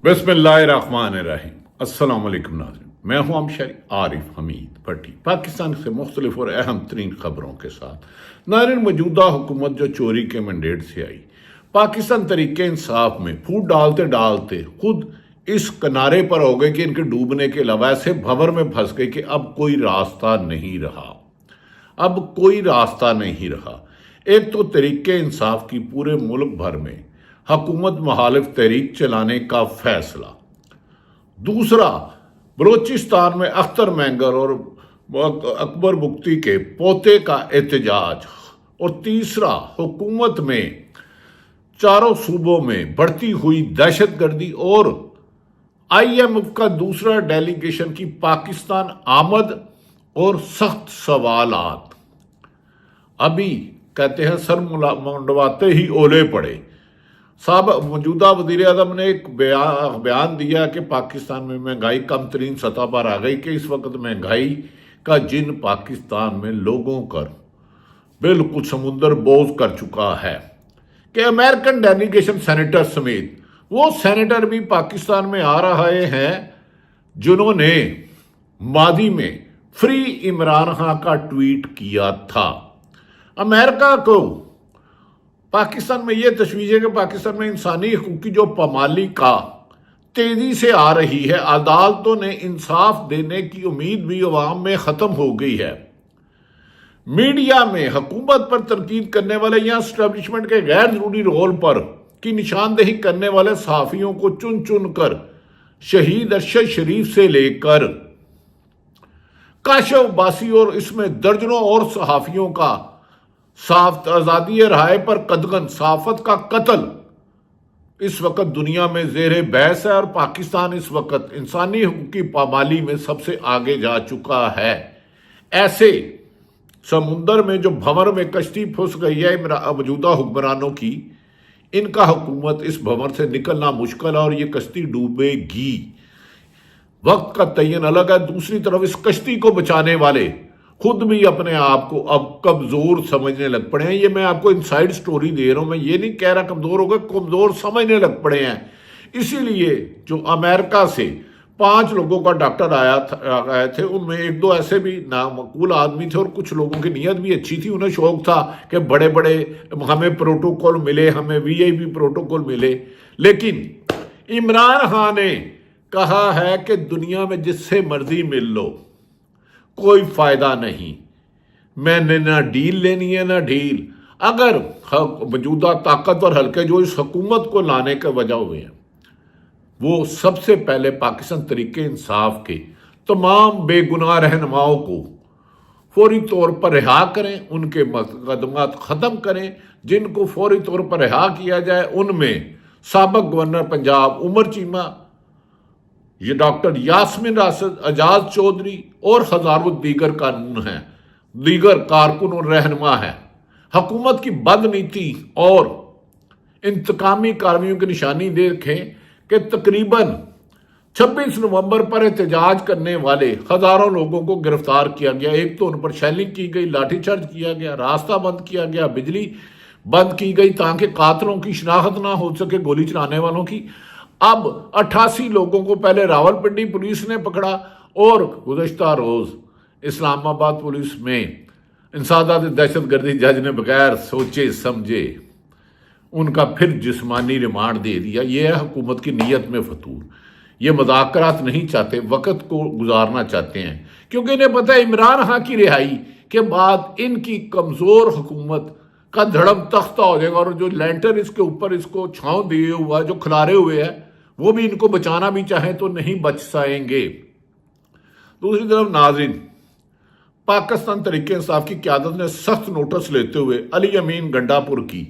बिस्मिल्लाहिर्रहमानिर्रहीम। अस्सलाम वालेकुम नाज़रीन, मैं हूं हमशरी आरिफ हमीद भट्टी, पाकिस्तान से मुख्तलिफ और अहम तरीन खबरों के साथ। नाज़रीन, मौजूदा हुकूमत जो चोरी के मैंडेट से आई, पाकिस्तान तरीके इंसाफ में फूट डालते डालते खुद इस किनारे पर हो गए कि इनके डूबने के अलावा ऐसे भंवर में फंस गए कि अब कोई रास्ता नहीं रहा। अब कोई रास्ता नहीं रहा। एक तो तरीके इंसाफ की पूरे मुल्क भर में हुकूमत मुखालिफ तहरीक चलाने का फैसला, दूसरा बलोचिस्तान में अख्तर मैंगर और अकबर बुख्ती के पोते का एहतजाज, और तीसरा हुकूमत में चारों सूबों में बढ़ती हुई दहशतगर्दी और IMF का दूसरा डेलीगेशन की पाकिस्तान आमद और सख्त सवालात। अभी कहते हैं सर मुंडवाते ही ओले पड़े। साहब मौजूदा वज़ीर आज़म ने एक बयान दिया कि पाकिस्तान में महंगाई कम तरीन सतह पर आ गई, कि इस वक्त महंगाई का जिन पाकिस्तान में लोगों कर बिल्कुल समुंदर बोझ कर चुका है, कि अमेरिकन डेलीगेशन सेनेटर समेत वो सेनेटर भी पाकिस्तान में आ रहे हैं जिन्होंने मादी में फ्री इमरान खान का ट्वीट किया था। अमेरिका को पाकिस्तान में यह तशवीश है कि पाकिस्तान में इंसानी हकूक़ की जो पामाली का तेजी से आ रही है, अदालतों ने इंसाफ देने की उम्मीद भी अवाम में ख़त्म हो गई है। मीडिया में हुकूमत पर तनकीद करने वाले या एस्टेब्लिशमेंट के गैर जरूरी रोल पर की निशानदेही करने वाले सहाफ़ियों को चुन चुन कर शहीद अरशद शरीफ से लेकर काशिफ बासी और इसमें दर्जनों और सहाफ़ियों का साफ आज़ादी राय पर कदगन सहाफत का कत्ल इस वक्त दुनिया में ज़ेरे बहस है, और पाकिस्तान इस वक्त इंसानी हकूक़ की पामाली में सबसे आगे जा चुका है। ऐसे समुंदर में जो भंवर में कश्ती फंस गई है मौजूदा हुक्मरानों की, इनका हुकूमत इस भंवर से निकलना मुश्किल है और ये कश्ती डूबेगी। वक्त का तयन अलग है। दूसरी तरफ इस कश्ती को बचाने वाले खुद भी अपने आप को अब कमज़ोर समझने लग पड़े हैं। ये मैं आपको इनसाइड स्टोरी दे रहा हूं, मैं ये नहीं कह रहा कमज़ोर हो गए, कमज़ोर समझने लग पड़े हैं। इसीलिए जो अमेरिका से 5 लोगों का डॉक्टर आए थे, उनमें 1-2 ऐसे भी नामकूल आदमी थे और कुछ लोगों की नीयत भी अच्छी थी। उन्हें शौक था कि बड़े बड़े हमें प्रोटोकॉल मिले, हमें VIP प्रोटोकॉल मिले। लेकिन इमरान खान ने कहा है कि दुनिया में जिससे मर्जी मिल लो, कोई फायदा नहीं, मैंने ना डील लेनी है ना ढील। अगर मौजूदा ताकतवर हल्के जो इस हुकूमत को लाने के वजह हुए हैं, वो सबसे पहले पाकिस्तान तरीके इंसाफ के तमाम बेगुनाह रहनुमाओं को फौरी तौर पर रिहा करें, उनके मुकदमात ख़त्म करें। जिनको फौरी तौर पर रिहा किया जाए उनमें साबिक गवर्नर पंजाब उमर चीमा, ये डॉक्टर यास्मीन राशिद, एजाज चौधरी और हजारों दीगर कानून हैं, दीगर कारकुन और रहनुमा हैं। हुकूमत की बदनीति और इंतकामी कार्रवाइयों की निशानी देखें कि तकरीबन 26 नवंबर पर एहतजाज करने वाले हजारों लोगों को गिरफ्तार किया गया। एक तो उन पर शैलिंग की गई, लाठीचार्ज किया गया, रास्ता बंद किया गया, बिजली बंद की गई ताकि कातलों की शिनाख्त ना हो सके, गोली चलाने वालों की। अब 88 लोगों को पहले रावलपिंडी पुलिस ने पकड़ा और गुज़श्ता रोज इस्लामाबाद पुलिस में इंसदाद दहशतगर्दी जज ने बगैर सोचे समझे उनका फिर जिस्मानी रिमांड दे दिया। यह है हुकूमत की नीयत में फतूर। ये मुज़ाकरात नहीं चाहते, वक़्त को गुजारना चाहते हैं, क्योंकि इन्हें पता है इमरान खान की रिहाई के बाद इनकी कमज़ोर हुकूमत का धड़म तख्ता हो जाएगा, और जो लेंटर इसके ऊपर इसको छांव दिए हुआ जो खिलारे हुए हैं, वो भी इनको बचाना भी चाहें तो नहीं बच सकेंगे। दूसरी तरफ नाज़रीन, पाकिस्तान तरीके इंसाफ की क़यादत ने सख्त नोटिस लेते हुए अली अमीन गंडापुर की,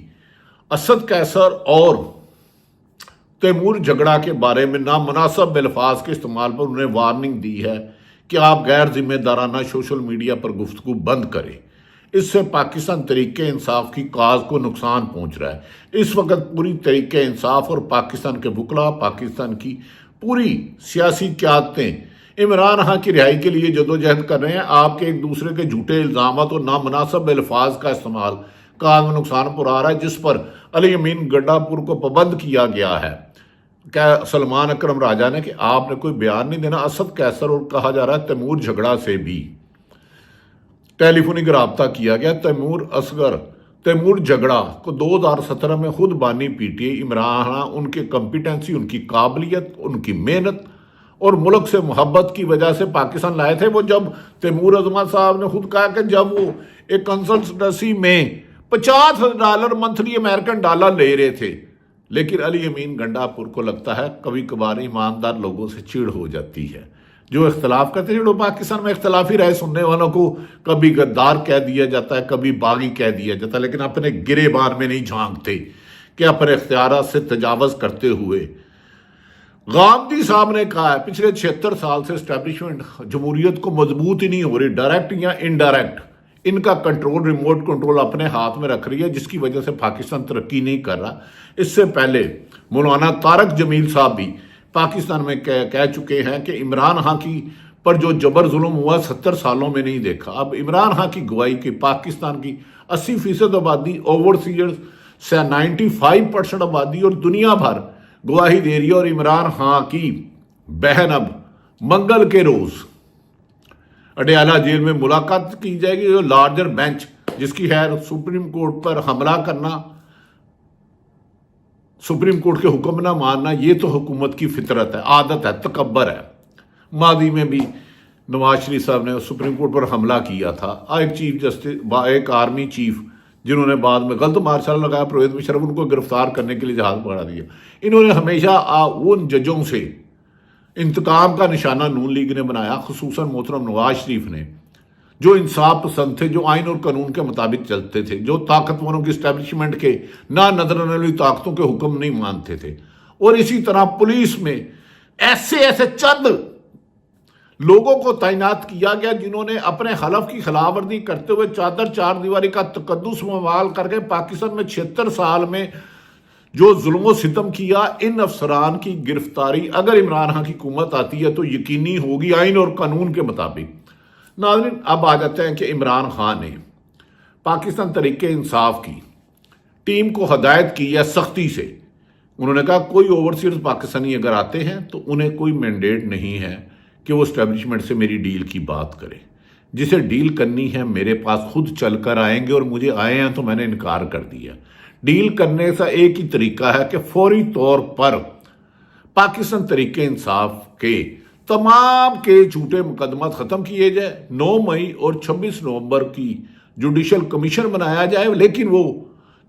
असद कैसर और तैमूर झगड़ा के बारे में नामुनासिब अल्फाज के इस्तेमाल पर उन्हें वार्निंग दी है कि आप गैर जिम्मेदाराना सोशल मीडिया पर गुफ्तगू बंद करें। इससे पाकिस्तान तरीके इंसाफ की काज को नुकसान पहुंच रहा है। इस वक्त पूरी तरीके इंसाफ और पाकिस्तान के वकला, पाकिस्तान की पूरी सियासी क़यादतें इमरान खान की रिहाई के लिए जदोजहद कर रहे हैं। आपके एक दूसरे के झूठे इल्ज़ाम और नामुनासिब अल्फाज का इस्तेमाल काज में नुकसान पहुंचा रहा है, जिस पर अली अमीन गंडापुर को पाबंद किया गया है। کیا سلمان اکرم راجہ نے کہ آپ نے کوئی بیان نہیں دینا. اسد قیصر اور کہا جا رہا ہے تیمور جھگڑا سے بھی ٹیلی فونک رابطہ کیا گیا. تیمور جھگڑا کو 2017 میں خود بانی پی ٹی آئی عمران ان کے کمپیٹنسی، ان کی قابلیت، ان کی محنت اور ملک سے محبت کی وجہ سے پاکستان لائے تھے. وہ جب تیمور عظمت صاحب نے خود کہا کہ جب وہ ایک کنسلٹنسی میں $50 منتھلی امریکن ڈالر لے رہے تھے، لیکن علی امین گنڈا پور کو لگتا ہے کبھی کبھار ایماندار لوگوں سے چڑ ہو جاتی ہے جو اختلاف کرتے ہیں. جو پاکستان میں اختلافی رائے سننے والوں کو کبھی غدار کہہ دیا جاتا ہے، کبھی باغی کہہ دیا جاتا ہے، لیکن اپنے گریبان میں نہیں جھانکتے کہ اپنے اختیارات سے تجاوز کرتے ہوئے. غامدی صاحب نے کہا ہے پچھلے 76 سال سے اسٹیبلشمنٹ جمہوریت کو مضبوط ہی نہیں ہو رہی، ڈائریکٹ یا انڈائریکٹ ان کا کنٹرول، ریموٹ کنٹرول اپنے ہاتھ میں رکھ رہی ہے، جس کی وجہ سے پاکستان ترقی نہیں کر رہا. اس سے پہلے مولانا طارق جمیل صاحب بھی پاکستان میں کہہ چکے ہیں کہ عمران خان کی پر جو جبر ظلم ہوا 70 سالوں میں نہیں دیکھا. اب عمران خان کی گواہی کی پاکستان کی 80% آبادی، اوورسیئرز سے 95% آبادی اور دنیا بھر گواہی دے رہی ہے. اور عمران خان کی بہن اب منگل کے روز اڈیالہ جیل میں ملاقات کی جائے گی. جو لارجر بینچ جس کی ہے سپریم کورٹ پر حملہ کرنا، سپریم کورٹ کے حکم نہ ماننا، یہ تو حکومت کی فطرت ہے، عادت ہے، تکبر ہے. ماضی میں بھی نواز شریف صاحب نے سپریم کورٹ پر حملہ کیا تھا. ایک چیف جسٹس، ایک آرمی چیف جنہوں نے بعد میں غلط مارشل لگایا پرویز مشرف، ان کو گرفتار کرنے کے لیے جہاز بڑھا دیا. انہوں نے ہمیشہ ان ججوں سے انتقام کا نشانہ نون لیگ نے بنایا، خصوصاً محترم نواز شریف نے، جو انصاف پسند تھے، جو آئین اور قانون کے مطابق چلتے تھے، جو طاقتوروں کی اسٹیبلشمنٹ کے نہ نظر آنے والی طاقتوں کے حکم نہیں مانتے تھے. اور اسی طرح پولیس میں ایسے چند لوگوں کو تعینات کیا گیا جنہوں نے اپنے حلف کی خلاف ورزی کرتے ہوئے چار دیواری کا تقدس ممال کر کے پاکستان میں 76 سال میں جو ظلم و ستم کیا. ان افسران کی گرفتاری اگر عمران خان کی حکومت آتی ہے تو یقینی ہوگی آئین اور قانون کے مطابق. ناظرین، اب آ جاتے ہیں کہ عمران خان نے پاکستان تحریک انصاف کی ٹیم کو ہدایت کی ہے سختی سے. انہوں نے کہا کوئی اوورسیئرز پاکستانی اگر آتے ہیں تو انہیں کوئی مینڈیٹ نہیں ہے کہ وہ اسٹیبلشمنٹ سے میری ڈیل کی بات کرے. جسے ڈیل کرنی ہے میرے پاس خود چل کر آئیں گے، اور مجھے آئے ہیں تو میں نے انکار کر دیا. ڈیل کرنے کا ایک ہی طریقہ ہے کہ فوری طور پر پاکستان تحریک انصاف کے تمام کے جھوٹے مقدمات ختم کیے جائے. 9 مئی اور 26 نومبر کی جوڈیشل کمیشن بنایا جائے، لیکن وہ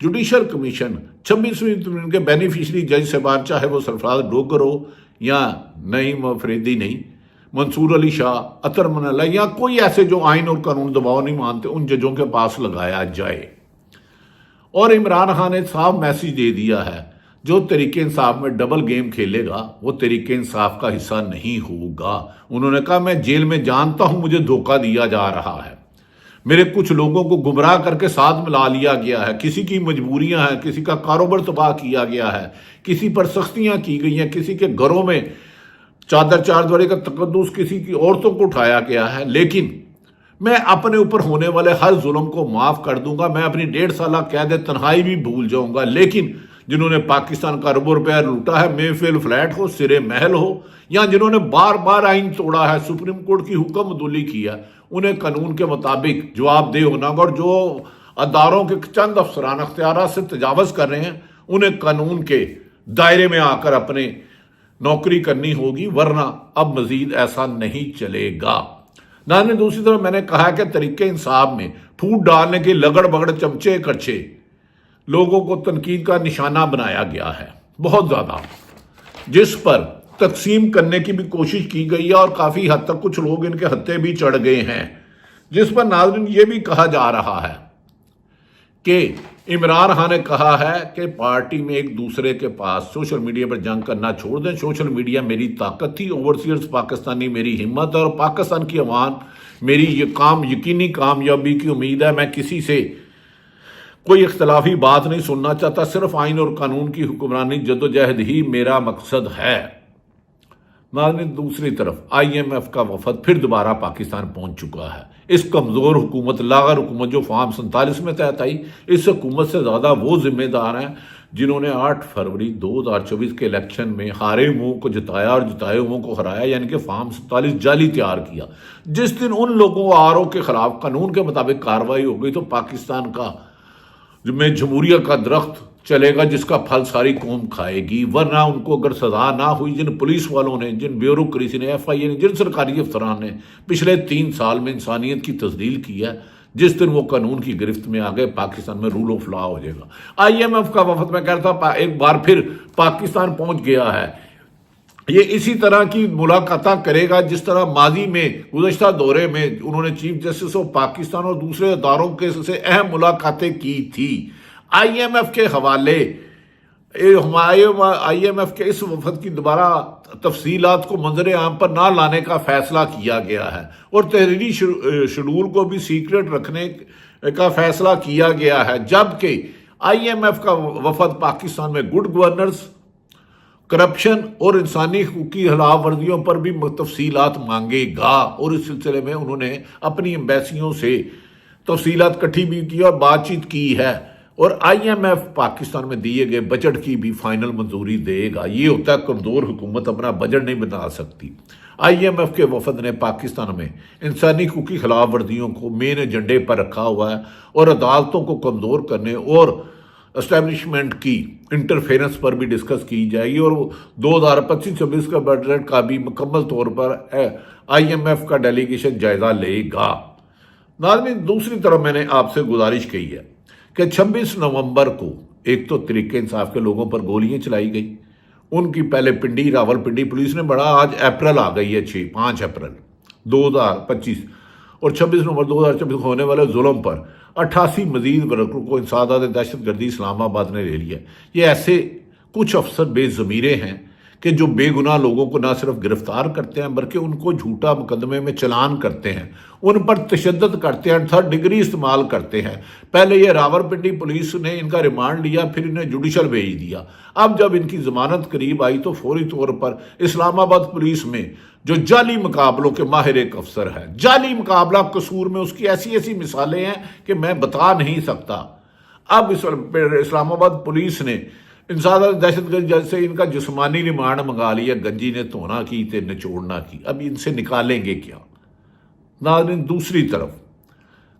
جوڈیشل کمیشن 26ویں کے بینیفیشری جج صاحبان، چاہے وہ سرفراز ڈوگر ہو یا نعیم افریدی نہیں، منصور علی شاہ، اطہر من اللہ، یا کوئی ایسے جو آئین اور قانون دباؤ نہیں مانتے، ان ججوں کے پاس لگایا جائے. اور عمران خان نے صاف میسیج دے دیا ہے جو تحریک انصاف میں ڈبل گیم کھیلے گا وہ تحریک انصاف کا حصہ نہیں ہوگا. انہوں نے کہا میں جیل میں جانتا ہوں مجھے دھوکہ دیا جا رہا ہے، میرے کچھ لوگوں کو گمراہ کر کے ساتھ ملا لیا گیا ہے، کسی کی مجبوریاں ہیں، کسی کا کاروبار تباہ کیا گیا ہے، کسی پر سختیاں کی گئی ہیں، کسی کے گھروں میں چار دیواری کا تقدس کسی کی عورتوں کو اٹھایا گیا ہے. لیکن میں اپنے اوپر ہونے والے ہر ظلم کو معاف کر دوں گا. میں اپنی 1.5 سالہ قید تنہائی بھی بھول جاؤں گا. لیکن جنہوں نے پاکستان کا اربوں روپیہ لوٹا ہے، محفل فلیٹ ہو، سرے محل ہو، یا جنہوں نے بار بار آئین توڑا ہے، سپریم کورٹ کی حکم عدولی کیا، انہیں قانون کے مطابق جواب دہ ہونا ہوگا. اور جو اداروں کے چند افسران اختیارات سے تجاوز کر رہے ہیں انہیں قانون کے دائرے میں آ کر اپنے نوکری کرنی ہوگی، ورنہ اب مزید ایسا نہیں چلے گا. ناظرین، دوسری طرف میں نے کہا کہ تحریک انصاف میں پھوٹ ڈالنے کے لگڑ بگڑ چمچے کچھے لوگوں کو تنقید کا نشانہ بنایا گیا ہے بہت زیادہ، جس پر تقسیم کرنے کی بھی کوشش کی گئی ہے، اور کافی حد تک کچھ لوگ ان کے ہتھے بھی چڑھ گئے ہیں. جس پر ناظرین یہ بھی کہا جا رہا ہے کہ عمران خان نے کہا ہے کہ پارٹی میں ایک دوسرے کے پاس سوشل میڈیا پر جنگ کرنا چھوڑ دیں. سوشل میڈیا میری طاقت تھی، اوورسیئرز پاکستانی میری ہمت، اور پاکستان کی عوام میری یہ یقینی کامیابی کی امید ہے. میں کسی سے کوئی اختلافی بات نہیں سننا چاہتا، صرف آئین اور قانون کی حکمرانی جدوجہد ہی میرا مقصد ہے. ناظرین، دوسری طرف IMF کا وفد پھر دوبارہ پاکستان پہنچ چکا ہے. اس کمزور حکومت، لاغر حکومت جو فارم 47 میں تحت آئی، اس حکومت سے زیادہ وہ ذمہ دار ہیں जिन्होंने 8 फरवरी 2024 के इलेक्शन में हारे मुंह को जिताया और जिताए हुओं को हराया, यानी कि फॉर्म 47 जाली तैयार किया। जिस दिन उन लोगों आरओ के खिलाफ कानून के मुताबिक कार्रवाई हो गई तो पाकिस्तान का में जमहूरियत का दरख्त चलेगा जिसका फल सारी कौम खाएगी। वरना उनको अगर सजा ना हुई, जिन पुलिस वालों ने, जिन ब्यूरोक्रेसी ने, FIA ने, जिन सरकारी अफसरान ने पिछले 3 साल में इंसानियत की तस्दील की है, जिस दिन वो कानून की गिरफ्त में आ गए, पाकिस्तान में रूल ऑफ लॉ हो जाएगा। IMF का वफद, मैं कहता था, एक बार फिर पाकिस्तान पहुंच गया है। ये इसी तरह की मुलाकातें करेगा जिस तरह माजी में गुज़श्ता दौरे में उन्होंने चीफ जस्टिस ऑफ पाकिस्तान और दूसरे अदारों के से अहम मुलाकातें की थी। IMF के हवाले IMF के इस वफद की दोबारा तफसीलात को मंजर आम पर ना लाने का फैसला किया गया है और तहरीरी शेड्यूल को भी सीक्रेट रखने का फैसला किया गया है। जबकि IMF का वफद पाकिस्तान में गुड गवर्नेंस, करप्शन और इंसानी हकूक़ की खिलाफ वर्जियों पर भी तफसीलात मांगेगा और इस सिलसिले में उन्होंने अपनी एम्बेसियों से तफसीलात इकट्ठी भी की और बातचीत की है और IMF पाकिस्तान में दिए गए बजट की भी फाइनल मंजूरी देगा। ये होता है कमज़ोर हुकूमत अपना बजट नहीं बना सकती। IMF के वफद ने पाकिस्तान में इंसानी हकूक़ की खिलाफ वर्जियों को मेन एजेंडे पर रखा हुआ है और अदालतों को कमज़ोर करने और एस्टैब्लिशमेंट की इंटरफेरेंस पर भी डिस्कस की जाएगी और 2025-26 का बजट का भी मुकम्मल तौर पर IMF का डेलीगेशन जायजा लेगा। नाज़रीन, दूसरी तरफ मैंने आपसे गुजारिश की है कि 26 नवंबर को एक तो तहरीक इंसाफ के लोगों पर गोलियां चलाई गई, उनकी पहले पिंडी रावलपिंडी पुलिस ने बड़ा, आज अप्रैल आ गई है 5 अप्रैल 2025 और 26 नवंबर 2024 होने वाले जुल्म पर 88 मजीद वर्करों को इंसदाद दहशतगर्दी इस्लामाबाद ने ले लिया। ये ऐसे कुछ अफसर बेज़मीरे हैं कि जो बेगुनाह लोगों को ना सिर्फ गिरफ्तार करते हैं बल्कि उनको झूठा मुकदमे में चलान करते हैं, उन पर तशद्दुद करते हैं, 3rd डिग्री इस्तेमाल करते हैं। पहले ये रावलपिंडी पुलिस ने इनका रिमांड लिया, फिर इन्हें जुडिशल भेज दिया। अब जब इनकी जमानत करीब आई तो फौरी तौर पर इस्लामाबाद पुलिस में जो जाली मुकाबलों के माहिर एक अफसर है, जाली मुकाबला कसूर में उसकी ऐसी ऐसी मिसालें हैं कि मैं बता नहीं सकता। अब इस्लामाबाद पुलिस ने इंसादाद दहशतगर्द जैसे इनका जिस्मानी रिमांड मंगा लिया, गंजी ने धोना की ते निचोड़ना की। अब इनसे निकालेंगे क्या? नाज़रीन, दूसरी तरफ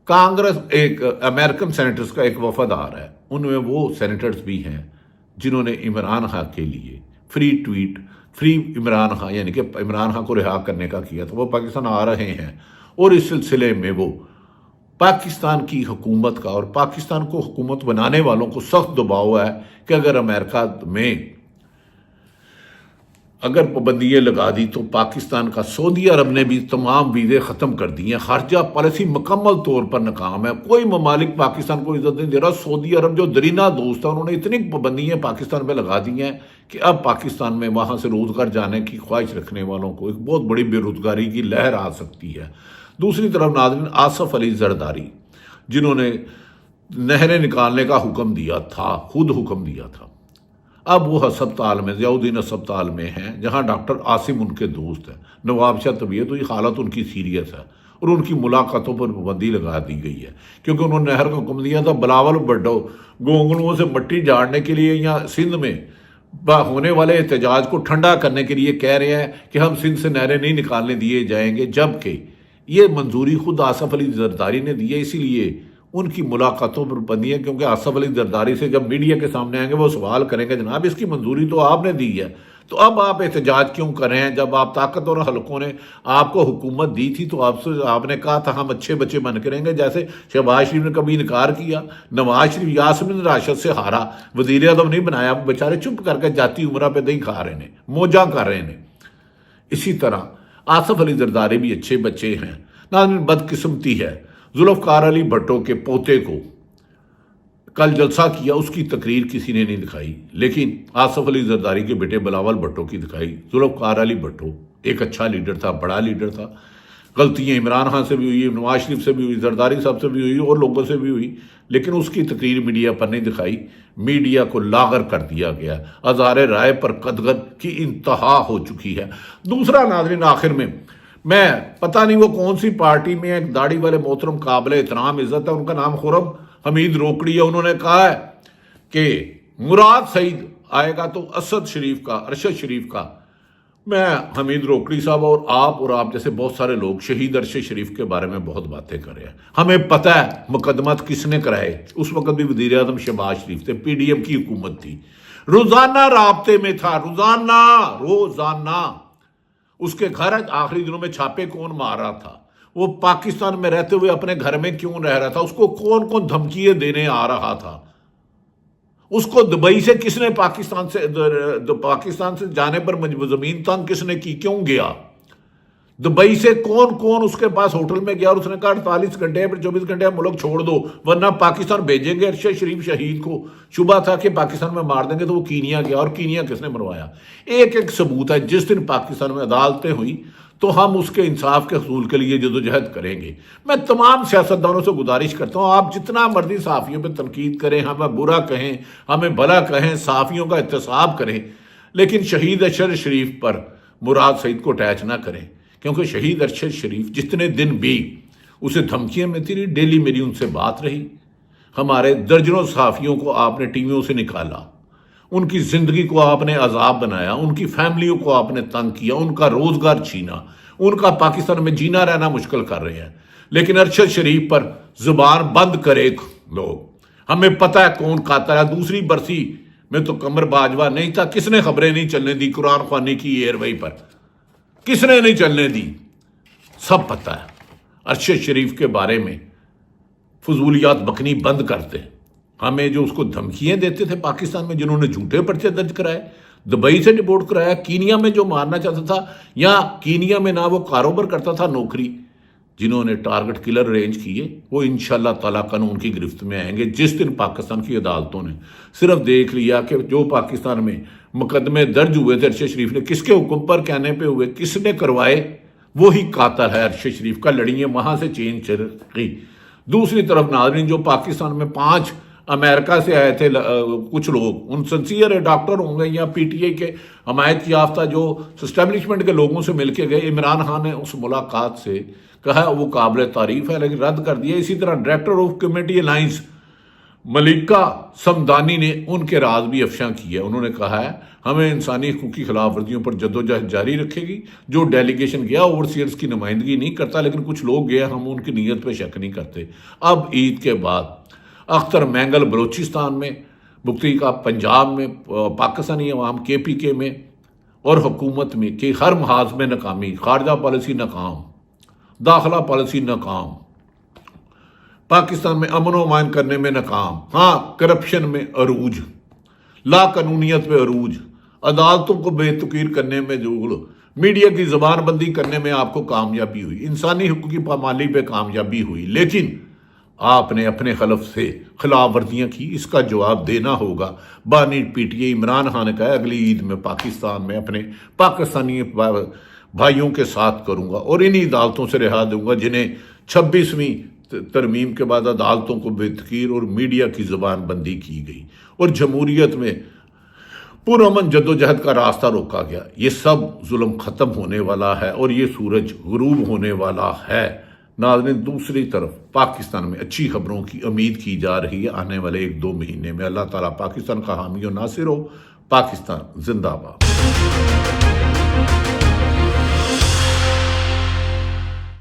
कांग्रेस, एक अमेरिकन सेनेटर्स का एक वफद आ रहा है, उनमें वो सेनेटर्स भी हैं जिन्होंने इमरान खां के लिए फ्री इमरान खां यानी कि इमरान खां को रिहा करने का किया था, वो पाकिस्तान आ रहे हैं और इस सिलसिले में वो पाकिस्तान की हुकूमत का और पाकिस्तान को हुकूमत बनाने वालों को सख्त दबाव है कि अगर अमेरिका में अगर पाबंदियाँ लगा दी तो पाकिस्तान का सऊदी अरब ने भी तमाम वीज़े ख़त्म कर दिए हैं। खारजा पॉलिसी मुकम्मल तौर पर नाकाम है, कोई ममालिक पाकिस्तान को इज्जत नहीं दे रहा। सऊदी अरब जो दरीना दोस्त है उन्होंने इतनी पाबंदियाँ पाकिस्तान पर लगा दी हैं कि अब पाकिस्तान में वहाँ से रोज़गार जाने की ख्वाहिश रखने वालों को एक बहुत बड़ी बेरोज़गारी की लहर आ सकती है। दूसरी तरफ नाज़रीन, आसफ अली जरदारी जिन्होंने नहरें निकालने का हुक्म दिया था, खुद हुक्म दिया था, अब वो अस्पताल में, ज़ियाउद्दीन अस्पताल में हैं जहां डॉक्टर आसिम उनके दोस्त हैं। नवाब शाह तबीयत हुई, हालत उनकी सीरियस है और उनकी मुलाकातों पर पाबंदी लगा दी गई है क्योंकि उन्होंने नहर का हुक्म दिया था। बिलावल भुट्टो गोंगलुओं से मिट्टी झाड़ने के लिए या सिंध में होने वाले एहतजाज को ठंडा करने के लिए कह रहे हैं कि हम सिंध से नहरें नहीं निकालने दिए जाएंगे, जबकि ये मंजूरी खुद आसफ अली जरदारी ने दी है। इसीलिए उनकी मुलाकातों पर पाबंदी है क्योंकि आसफ अली जरदारी से जब मीडिया के सामने आएंगे वो सवाल करेंगे, जनाब इसकी मंजूरी तो आपने दी है, तो अब आप एहतजाज क्यों कर रहे हैं? जब आप ताकतवर हलकों ने आपको हुकूमत दी थी तो आपने कहा था हम अच्छे बच्चे बन करेंगे। जैसे शहबाज शरीफ ने कभी इनकार किया, नवाज शरीफ यासमीन राशिद से हारा, वजीर आज़म नहीं बनाया, बेचारे चुप करके जाती उम्र पे दही खा रहे हैं, मौजा कर रहे हैं। इसी तरह आसफ अली जरदारी भी अच्छे बच्चे हैं। नाज़रीन, बदकिस्मती है, जुल्फ़कार अली भट्टो के पोते को कल जलसा किया, उसकी तकरीर किसी ने नहीं दिखाई, लेकिन आसफ अली जरदारी के बेटे बिलावल भट्टो की दिखाई। जुल्फ़कार अली भट्टो एक अच्छा लीडर था, बड़ा लीडर था। गलतियाँ इमरान खान से भी हुई, नवाज शरीफ से भी हुई, जरदारी साहब से भी हुई और लोगों से भी हुई, लेकिन उसकी तकरीर मीडिया पर नहीं दिखाई। मीडिया को लागर कर दिया गया। अज़हार राय पर कदगन की इंतहा हो चुकी है। दूसरा नाज़रीन, आखिर में मैं पता नहीं वो कौन सी पार्टी में एक दाढ़ी वाले मोहतरम काबिल एहतराम इज़्ज़त है, उनका नाम खुर्रम हमीद रोकड़ी है। उन्होंने कहा है कि مراد سعید آئے گا تو اسد شریف کا، ارشد شریف کا، میں حمید روکڑی صاحب اور آپ جیسے بہت سارے لوگ شہید ارشد شریف کے بارے میں بہت باتیں کر رہے ہیں. ہمیں پتہ ہے مقدمات کس نے کرائے. اس وقت بھی وزیر اعظم شہباز شریف تھے، پی ڈی ایم کی حکومت تھی، روزانہ رابطے میں تھا، روزانہ اس کے گھر آخری دنوں میں چھاپے کون مار رہا تھا، وہ پاکستان میں رہتے ہوئے اپنے گھر میں کیوں رہ رہا تھا، اس کو کون کون دھمکیاں دینے آ رہا تھا، اس کو دبئی سے کس نے پاکستان سے جانے پر زمین تنگ کس نے کی، کیوں گیا دبئی سے، کون اس کے پاس ہوٹل میں گیا اور اس نے کہا 48 گھنٹے 24 گھنٹے ملک چھوڑ دو ورنہ پاکستان بھیجیں گے ارشد شریف شہید کو. شبہ تھا کہ پاکستان میں مار دیں گے، تو وہ کینیا گیا اور کینیا کس نے مروایا. ایک ثبوت ہے. جس دن پاکستان میں عدالتیں ہوئی تو ہم اس کے انصاف کے حصول کے لیے جدوجہد کریں گے. میں تمام سیاستدانوں سے گزارش کرتا ہوں، آپ جتنا مرضی صحافیوں پہ تنقید کریں، ہمیں برا کہیں، ہمیں بھلا کہیں، صحافیوں کا احتساب کریں، لیکن شہید ارشد شریف پر مراد سعید کو اٹیچ نہ کریں، کیونکہ شہید ارشد شریف جتنے دن بھی اسے دھمکیاں ملتی رہی، ڈیلی میری ان سے بات رہی. ہمارے درجنوں صحافیوں کو آپ نے ٹی ویوں سے نکالا، ان کی زندگی کو آپ نے عذاب بنایا، ان کی فیملیوں کو آپ نے تنگ کیا، ان کا روزگار چھینا، ان کا پاکستان میں جینا رہنا مشکل کر رہے ہیں. لیکن ارشد شریف پر زبان بند کرے لوگ. ہمیں پتہ ہے کون قاتل ہے. دوسری برسی میں تو قمر باجوہ نہیں تھا، کس نے خبریں نہیں چلنے دی قرآن خوانی کی ایئر وے پر، کس نے نہیں چلنے دی، سب پتہ ہے. ارشد شریف کے بارے میں فضولیات بکنی بند کرتے. ہمیں جو اس کو دھمکیاں دیتے تھے پاکستان میں، جنہوں نے جھوٹے پرچے درج کرائے، دبئی سے ڈپورٹ کرایا، کینیا میں جو مارنا چاہتا تھا، یا کینیا میں نہ وہ کاروبار کرتا تھا نوکری، جنہوں نے ٹارگٹ کلر ارینج کیے، وہ انشاءاللہ تعالیٰ قانون کی گرفت میں آئیں گے. جس دن پاکستان کی عدالتوں نے صرف دیکھ لیا کہ جو پاکستان میں مقدمے درج ہوئے تھے ارشد شریف نے کس کے حکم پر کہنے پہ ہوئے، کس نے کروائے، وہی قاتل ہے ارشد شریف کا. لڑیے وہاں سے چینج چرخی. دوسری طرف ناظرین، جو پاکستان میں 5 امریکہ سے آئے تھے کچھ لوگ، ان سنسیئر ڈاکٹر ہوں گے یا پی ٹی آئی کے حمایت یافتہ جو اسٹیبلشمنٹ کے لوگوں سے مل کے گئے، عمران خان نے اس ملاقات سے کہا وہ قابل تعریف ہے، لیکن رد کر دیا. اسی طرح ڈائریکٹر آف کمیٹی الائنس ملکہ سمدانی نے ان کے راز بھی افشاں کیے. انہوں نے کہا ہے ہمیں انسانی حقوق کی خلاف ورزیوں پر جدوجہد جاری رکھے گی. جو ڈیلیگیشن گیا اوورسیئرز کی نمائندگی نہیں کرتا، لیکن کچھ لوگ گئے، ہم ان کی نیت پہ شک نہیں کرتے. اب عید کے بعد اختر مینگل بلوچستان میں، مفتی کا پنجاب میں، پاکستانی عوام کے پی کے میں اور حکومت میں کہ ہر محاذ میں ناکامی، خارجہ پالیسی ناکام، داخلہ پالیسی ناکام، پاکستان میں امن و امان کرنے میں ناکام، ہاں کرپشن میں عروج، لا قانونیت پہ عروج، عدالتوں کو بے تقریر کرنے میں جو، میڈیا کی زبان بندی کرنے میں آپ کو کامیابی ہوئی، انسانی حقوق کی پامالی پہ کامیابی ہوئی، لیکن آپ نے اپنے خلف سے خلاف ورزیاں کی. اس کا جواب دینا ہوگا. بانی P T I Imran Khan نے کہا اگلی عید میں پاکستان میں اپنے پاکستانی بھائیوں کے ساتھ کروں گا اور انہی عدالتوں سے رہا دوں گا جنہیں 26ویں ترمیم کے بعد عدالتوں کو بے تقریر اور میڈیا کی زبان بندی کی گئی اور جمہوریت میں پرامن جدوجہد کا راستہ روکا گیا. یہ سب ظلم ختم ہونے والا ہے اور یہ سورج غروب ہونے والا ہے. ناظرین، دوسری طرف پاکستان میں اچھی خبروں کی امید کی جا رہی ہے آنے والے 1-2 مہینے میں. اللہ تعالیٰ پاکستان کا حامی و ناصر ہو. پاکستان زندہ باد.